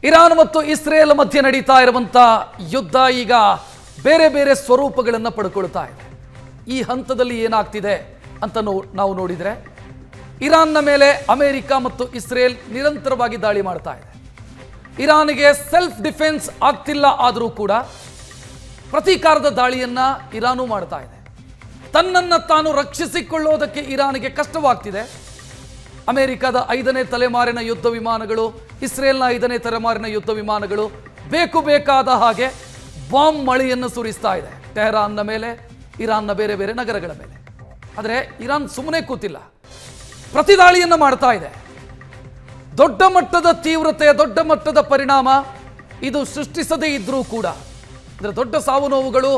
Iran ಮತ್ತು Israel ಮಧ್ಯೆ ನಡೀತಾ ಇರುವಂಥ ಯುದ್ಧ ಈಗ ಬೇರೆ ಬೇರೆ ಸ್ವರೂಪಗಳನ್ನು ಪಡ್ಕೊಳ್ತಾ ಇದೆ. ಈ ಹಂತದಲ್ಲಿ ಏನಾಗ್ತಿದೆ ಅಂತ ನಾವು ನೋಡಿದರೆ, ಇರಾನ್ನ ಮೇಲೆ ಅಮೆರಿಕ ಮತ್ತು ಇಸ್ರೇಲ್ ನಿರಂತರವಾಗಿ ದಾಳಿ ಮಾಡ್ತಾ ಇದೆ. ಇರಾನಿಗೆ ಸೆಲ್ಫ್ ಡಿಫೆನ್ಸ್ ಆಗ್ತಿಲ್ಲ ಆದರೂ ಕೂಡ ಪ್ರತೀಕಾರದ ದಾಳಿಯನ್ನು ಇರಾನು ಮಾಡ್ತಾ ಇದೆ. ತನ್ನನ್ನು ತಾನು ರಕ್ಷಿಸಿಕೊಳ್ಳೋದಕ್ಕೆ ಇರಾನಿಗೆ ಕಷ್ಟವಾಗ್ತಿದೆ. ಅಮೆರಿಕದ 5ನೇ ತಲೆಮಾರಿನ ಯುದ್ಧ ವಿಮಾನಗಳು, ಇಸ್ರೇಲ್ನ 5ನೇ ತಲೆಮಾರಿನ ಯುದ್ಧ ವಿಮಾನಗಳು ಬೇಕಾದ ಹಾಗೆ ಬಾಂಬ್ ಮಳೆಯನ್ನು ಸುರಿಸ್ತಾ ಇದೆ ಟೆಹರಾನ್ನ ಮೇಲೆ, ಇರಾನ್ನ ಬೇರೆ ಬೇರೆ ನಗರಗಳ ಮೇಲೆ. ಆದರೆ ಇರಾನ್ ಸುಮ್ಮನೆ ಕೂತಿಲ್ಲ, ಪ್ರತಿದಾಳಿಯನ್ನು ಮಾಡ್ತಾ ಇದೆ. ದೊಡ್ಡ ಮಟ್ಟದ ತೀವ್ರತೆ, ದೊಡ್ಡ ಮಟ್ಟದ ಪರಿಣಾಮ ಇದು ಸೃಷ್ಟಿಸದೇ ಇದ್ರೂ ಕೂಡ, ಅಂದರೆ ದೊಡ್ಡ ಸಾವು ನೋವುಗಳು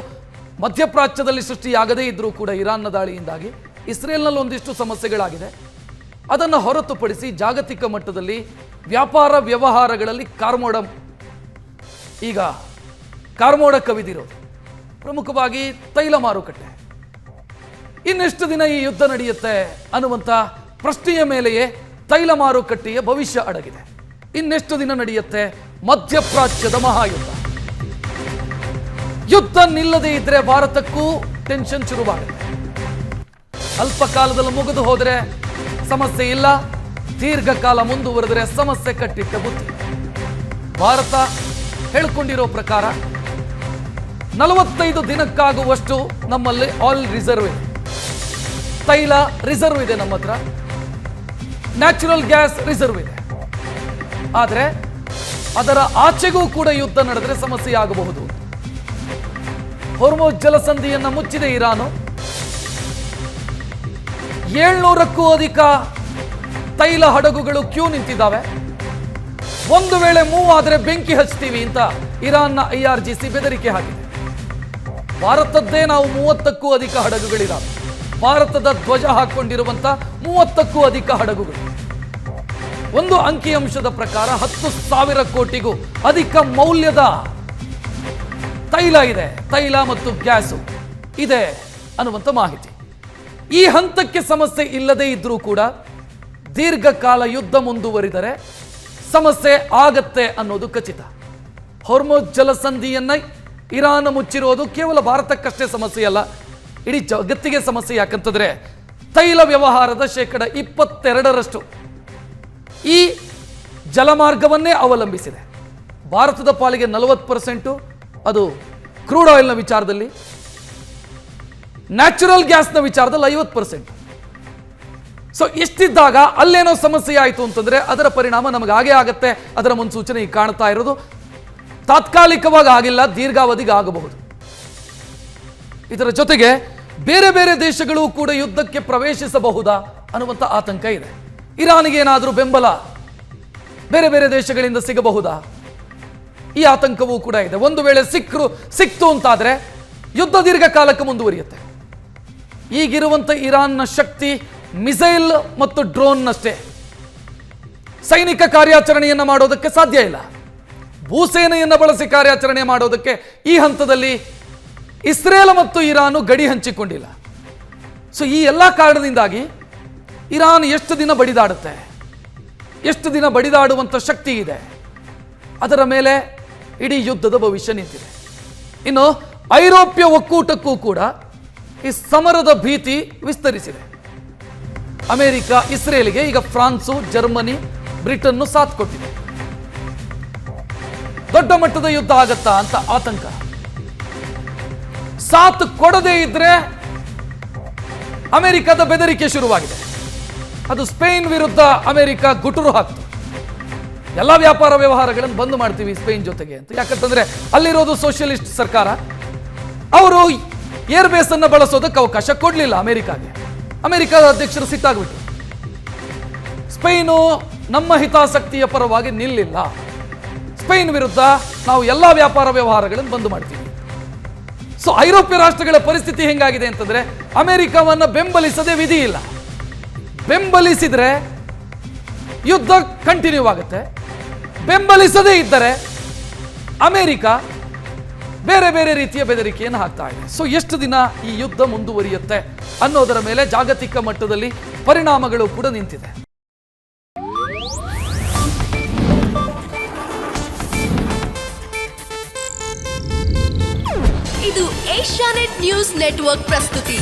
ಮಧ್ಯಪ್ರಾಚ್ಯದಲ್ಲಿ ಸೃಷ್ಟಿಯಾಗದೇ ಇದ್ರೂ ಕೂಡ ಇರಾನ್ನ ದಾಳಿಯಿಂದಾಗಿ ಇಸ್ರೇಲ್ನಲ್ಲಿ ಒಂದಿಷ್ಟು ಸಮಸ್ಯೆಗಳಾಗಿದೆ. ಅದನ್ನು ಹೊರತುಪಡಿಸಿ ಜಾಗತಿಕ ಮಟ್ಟದಲ್ಲಿ ವ್ಯಾಪಾರ ವ್ಯವಹಾರಗಳಲ್ಲಿ ಕಾರ್ಮೋಡ ಕವಿದಿರೋದು, ಪ್ರಮುಖವಾಗಿ ತೈಲ ಮಾರುಕಟ್ಟೆ. ಇನ್ನೆಷ್ಟು ದಿನ ಈ ಯುದ್ಧ ನಡೆಯುತ್ತೆ ಅನ್ನುವಂಥ ಪ್ರಶ್ನೆಯ ಮೇಲೆಯೇ ತೈಲ ಮಾರುಕಟ್ಟೆಯ ಭವಿಷ್ಯ ಅಡಗಿದೆ. ಇನ್ನೆಷ್ಟು ದಿನ ನಡೆಯುತ್ತೆ ಮಧ್ಯಪ್ರಾಚ್ಯದ ಮಹಾಯುದ್ಧ? ಯುದ್ಧ ನಿಲ್ಲದೇ ಇದ್ರೆ ಭಾರತಕ್ಕೂ ಟೆನ್ಷನ್ ಶುರುವಾಗುತ್ತೆ. ಅಲ್ಪ ಕಾಲದಲ್ಲಿ ಮುಗಿದು ಹೋದರೆ ಸಮಸ್ಯೆ ಇಲ್ಲ, ದೀರ್ಘಕಾಲ ಮುಂದುವರೆದರೆ ಸಮಸ್ಯೆ ಕಟ್ಟಿಟ್ಟ ಬುದ್ಧಿ. ಭಾರತ ಹೇಳಿಕೊಂಡಿರೋ ಪ್ರಕಾರ 45 ದಿನಕ್ಕಾಗುವಷ್ಟು ನಮ್ಮಲ್ಲಿ ಆಯಿಲ್ ರಿಸರ್ವ್ ಇದೆ, ತೈಲ ರಿಸರ್ವ್ ಇದೆ, ನಮ್ಮ ಹತ್ರ ನ್ಯಾಚುರಲ್ ಗ್ಯಾಸ್ ರಿಸರ್ವ್ ಇದೆ. ಆದರೆ ಅದರ ಆಚೆಗೂ ಕೂಡ ಯುದ್ಧ ನಡೆದರೆ ಸಮಸ್ಯೆ ಆಗಬಹುದು. ಹೊರ್ಮುಜ್ ಜಲಸಂಧಿಯನ್ನು ಮುಚ್ಚಿದೆ ಇರಾನು. 700ಕ್ಕೂ ಅಧಿಕ ತೈಲ ಹಡಗುಗಳು ಕ್ಯೂ ನಿಂತಿದ್ದಾವೆ. ಒಂದು ವೇಳೆ ಮೂವ್ ಆದರೆ ಬೆಂಕಿ ಹಚ್ತೀವಿ ಅಂತ ಇರಾನ್ನ IRGC ಬೆದರಿಕೆ ಹಾಕಿದೆ. ಭಾರತದ್ದೇ ನಾವು 30ಕ್ಕೂ ಅಧಿಕ ಹಡಗುಗಳಿದ್ದಾವೆ. ಭಾರತದ ಧ್ವಜ ಹಾಕೊಂಡಿರುವಂತ 30ಕ್ಕೂ ಅಧಿಕ ಹಡಗುಗಳು. ಒಂದು ಅಂಕಿಅಂಶದ ಪ್ರಕಾರ 10,000 ಕೋಟಿಗೂ ಅಧಿಕ ಮೌಲ್ಯದ ತೈಲ ಇದೆ, ತೈಲ ಮತ್ತು ಗ್ಯಾಸು ಇದೆ ಅನ್ನುವಂಥ ಮಾಹಿತಿ. ಈ ಹಂತಕ್ಕೆ ಸಮಸ್ಯೆ ಇಲ್ಲದೇ ಇದ್ರೂ ಕೂಡ ದೀರ್ಘಕಾಲ ಯುದ್ಧ ಮುಂದುವರಿದರೆ ಸಮಸ್ಯೆ ಆಗತ್ತೆ ಅನ್ನೋದು ಖಚಿತ. ಹೊರ್ಮುಜ್ ಜಲಸಂಧಿಯನ್ನ ಇರಾನ್ ಮುಚ್ಚಿರೋದು ಕೇವಲ ಭಾರತಕ್ಕಷ್ಟೇ ಸಮಸ್ಯೆ ಅಲ್ಲ, ಇಡೀ ಜಗತ್ತಿಗೆ ಸಮಸ್ಯೆ. ಯಾಕಂತಂದ್ರೆ ತೈಲ ವ್ಯವಹಾರದ 22% ಈ ಜಲಮಾರ್ಗವನ್ನೇ ಅವಲಂಬಿಸಿದೆ. ಭಾರತದ ಪಾಲಿಗೆ 40% ಅದು ಕ್ರೂಡ್ ಆಯಿಲ್ನ ವಿಚಾರದಲ್ಲಿ, ನ್ಯಾಚುರಲ್ ಗ್ಯಾಸ್ನ ವಿಚಾರದಲ್ಲಿ 50%. ಸೊ ಇಷ್ಟಿದ್ದಾಗ ಅಲ್ಲೇನೋ ಸಮಸ್ಯೆ ಆಯಿತು ಅಂತಂದ್ರೆ ಅದರ ಪರಿಣಾಮ ನಮಗೆ ಹಾಗೆ ಆಗತ್ತೆ. ಅದರ ಮುನ್ಸೂಚನೆ ಈಗ ಕಾಣ್ತಾ ಇರೋದು ತಾತ್ಕಾಲಿಕವಾಗಿ ಆಗಿಲ್ಲ, ದೀರ್ಘಾವಧಿಗೆ ಆಗಬಹುದು. ಇದರ ಜೊತೆಗೆ ಬೇರೆ ಬೇರೆ ದೇಶಗಳು ಕೂಡ ಯುದ್ಧಕ್ಕೆ ಪ್ರವೇಶಿಸಬಹುದಾ ಅನ್ನುವಂಥ ಆತಂಕ ಇದೆ. ಇರಾನಿಗೆ ಏನಾದರೂ ಬೆಂಬಲ ಬೇರೆ ಬೇರೆ ದೇಶಗಳಿಂದ ಸಿಗಬಹುದಾ? ಈ ಆತಂಕವೂ ಕೂಡ ಇದೆ. ಒಂದು ವೇಳೆ ಸಿಕ್ತು ಅಂತಾದ್ರೆ ಯುದ್ಧ ದೀರ್ಘಕಾಲಕ್ಕೆ ಮುಂದುವರಿಯುತ್ತೆ. ಈಗಿರುವಂಥ ಇರಾನ್ನ ಶಕ್ತಿ ಮಿಸೈಲ್ ಮತ್ತು ಡ್ರೋನ್ನಷ್ಟೇ. ಸೈನಿಕ ಕಾರ್ಯಾಚರಣೆಯನ್ನು ಮಾಡೋದಕ್ಕೆ ಸಾಧ್ಯ ಇಲ್ಲ. ಭೂಸೇನೆಯನ್ನು ಬಳಸಿ ಕಾರ್ಯಾಚರಣೆ ಮಾಡೋದಕ್ಕೆ ಈ ಹಂತದಲ್ಲಿ ಇಸ್ರೇಲ್ ಮತ್ತು ಇರಾನು ಗಡಿ ಹಂಚಿಕೊಂಡಿಲ್ಲ. ಸೊ ಈ ಎಲ್ಲ ಕಾರಣದಿಂದಾಗಿ ಇರಾನ್ ಎಷ್ಟು ದಿನ ಬಡಿದಾಡುತ್ತೆ, ಎಷ್ಟು ದಿನ ಬಡಿದಾಡುವಂಥ ಶಕ್ತಿ ಇದೆ, ಅದರ ಮೇಲೆ ಇಡೀ ಯುದ್ಧದ ಭವಿಷ್ಯ ನಿಂತಿದೆ. ಇನ್ನು ಐರೋಪ್ಯ ಒಕ್ಕೂಟಕ್ಕೂ ಕೂಡ ಈ ಸಮರದ ಭೀತಿ ವಿಸ್ತರಿಸಿದೆ. ಅಮೆರಿಕ ಇಸ್ರೇಲ್ಗೆ ಈಗ ಫ್ರಾನ್ಸು, ಜರ್ಮನಿ, ಬ್ರಿಟನ್ನು ಸಾಥ್ ಕೊಟ್ಟಿದೆ. ದೊಡ್ಡ ಮಟ್ಟದ ಯುದ್ಧ ಆಗತ್ತಾ ಅಂತ ಆತಂಕ. ಸಾಥ್ ಕೊಡದೇ ಇದ್ರೆ ಅಮೆರಿಕದ ಬೆದರಿಕೆ ಶುರುವಾಗಿದೆ. ಅದು ಸ್ಪೇನ್ ವಿರುದ್ಧ ಅಮೆರಿಕ ಗುಟುರು ಹಾಕ್ತು, ಎಲ್ಲ ವ್ಯಾಪಾರ ವ್ಯವಹಾರಗಳನ್ನು ಬಂದ್ ಮಾಡ್ತೀವಿ ಸ್ಪೇನ್ ಜೊತೆಗೆ ಅಂತ. ಯಾಕಂತಂದ್ರೆ ಅಲ್ಲಿರೋದು ಸೋಷಿಯಲಿಸ್ಟ್ ಸರ್ಕಾರ. ಅವರು ಏರ್ಬೇಸ್ ಅನ್ನು ಬಳಸೋದಕ್ಕೆ ಅವಕಾಶ ಕೊಡಲಿಲ್ಲ ಅಮೆರಿಕಾಗೆ. ಅಮೆರಿಕದ ಅಧ್ಯಕ್ಷರು ಸಿಟ್ಟಾಗ್ಬಿಟ್ರು. ಸ್ಪೇನು ನಮ್ಮ ಹಿತಾಸಕ್ತಿಯ ಪರವಾಗಿ ನಿಲ್ಲಿಲ್ಲ, ಸ್ಪೇನ್ ವಿರುದ್ಧ ನಾವು ಎಲ್ಲ ವ್ಯಾಪಾರ ವ್ಯವಹಾರಗಳನ್ನು ಬಂದ್ ಮಾಡ್ತೀವಿ. ಸೊ ಐರೋಪ್ಯ ರಾಷ್ಟ್ರಗಳ ಪರಿಸ್ಥಿತಿ ಹೆಂಗಾಗಿದೆ ಅಂತಂದ್ರೆ ಅಮೆರಿಕವನ್ನ ಬೆಂಬಲಿಸದೆ ವಿಧಿ ಇಲ್ಲ. ಬೆಂಬಲಿಸಿದ್ರೆ ಯುದ್ಧ ಕಂಟಿನ್ಯೂ ಆಗುತ್ತೆ, ಬೆಂಬಲಿಸದೇ ಇದ್ದರೆ ಅಮೆರಿಕ ಬೇರೆ ಬೇರೆ ರೀತಿಯ ಬೆದರಿಕೆಯನ್ನು ಹಾಕ್ತಾ ಇದೆ. ಸೊ ಎಷ್ಟು ದಿನ ಈ ಯುದ್ಧ ಮುಂದುವರಿಯುತ್ತೆ ಅನ್ನೋದರ ಮೇಲೆ ಜಾಗತಿಕ ಮಟ್ಟದಲ್ಲಿ ಪರಿಣಾಮಗಳು ಕೂಡ ನಿಂತಿದೆ. ಇದು ಏಷ್ಯಾನೆಟ್ ನ್ಯೂಸ್ ನೆಟ್ವರ್ಕ್ ಪ್ರಸ್ತುತಿ.